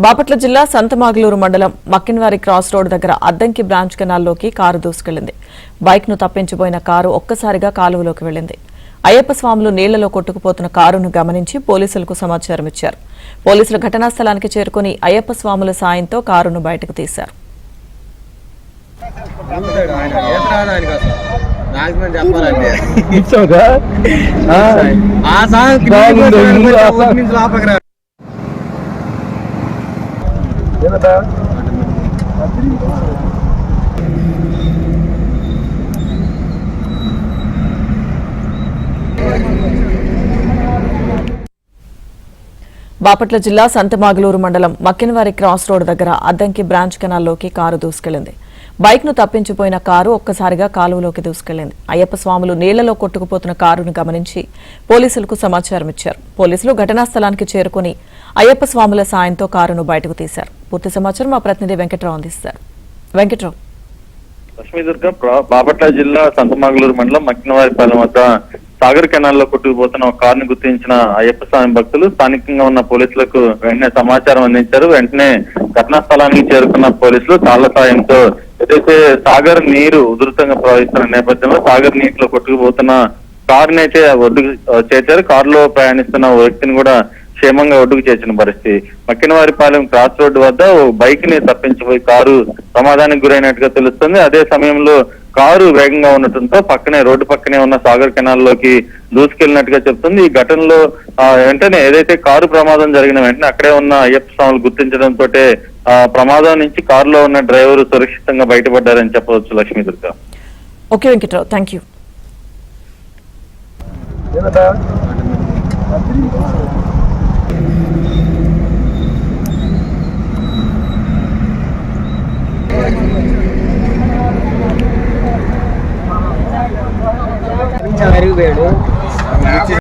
బాపట్ల జిల్లా సంతమాగులూరు మండలం మక్కినవారి cross road దగ్గర అద్దంకి బ్రాంచ్ కెనాల్లోకి కారు దూసుకెళ్లింది. బైక్ ను తప్పించిపోయిన కారు ఒక్కసారిగా కాలువలోకి వెళ్లింది. అయ్యప్ప స్వాములు నీళ్లలో కొట్టుకుపోతున్న కారును గమనించి పోలీసులకు సమాచారం ఇచ్చారు. పోలీసులు ఘటనా స్థలానికి చేరుకుని అయ్యప్ప స్వాముల సాయంతో కారును బయటకు తీశారు. బాపట్ల జిల్లా సంతమాగులూరు మండలం మక్కినవారి క్రాస్ రోడ్ దగ్గర అద్దంకి బ్రాంచ్ కెనాల్లోకి కారు దూసుకెళ్లింది. బైక్ ను తప్పించిపోయిన కారు ఒక్కసారిగా కాలువలోకి దూసుకెళ్లింది. అయ్యప్ప స్వాములు నీళ్లలో కొట్టుకుపోతున్న కారును గమనించి పోలీసులకు సమాచారం ఇచ్చారు. పోలీసులు ఘటనా స్థలానికి చేరుకుని అయ్యప్ప స్వాముల సాయంతో కారును బయటకు తీశారు. పూర్తి సమాచారం మా ప్రతినిధి వెంకట్రావు అందిస్తారు. వెంకట్రావు. లక్ష్మీదుర్గ బాపట్ల జిల్లా సంతమాగులూరు మండలం మక్కినవారిపాలెం వద్ద సాగర్ కెనాల్లో కొట్టుకుపోతున్న ఒక కారును గుర్తించిన అయ్యప్ప స్వామి భక్తులు స్థానికంగా ఉన్న పోలీసులకు వెంటనే సమాచారం అందించారు. వెంటనే ఘటనా స్థలానికి చేరుకున్న పోలీసులు తాళ్ల సాయంతో ఏదైతే సాగర్ నీరు ఉధృతంగా ప్రవహిస్తున్న నేపథ్యంలో సాగర్ నీటిలో కొట్టుకుపోతున్న కారుని అయితే ఒడ్డుకు చేర్చారు. కారులో ప్రయాణిస్తున్న ఓ వ్యక్తిని కూడా క్షేమంగా ఒడ్డుకు చేర్చిన పరిస్థితి. మక్కినవారిపాలెం క్రాస్ రోడ్డు వద్ద ఓ బైక్ ని తప్పించిపోయి కారు ప్రమాదానికి గురైనట్టుగా తెలుస్తుంది. అదే సమయంలో కారు వేగంగా ఉండటంతో రోడ్డు పక్కనే ఉన్న సాగర్ కెనాల్లోకి దూసుకెళ్లినట్టుగా చెప్తుంది. ఈ ఘటనలో వెంటనే ఏదైతే కారు ప్రమాదం జరిగిన వెంటనే అక్కడే ఉన్న అయ్యప్ప స్వాములు గుర్తించడంతో ప్రమాదం నుంచి కారులో ఉన్న డ్రైవర్ సురక్షితంగా బయటపడ్డారని చెప్పవచ్చు. Lakshmidurga. Okay Venkatrao, thank you. అరిగిపోయాడు.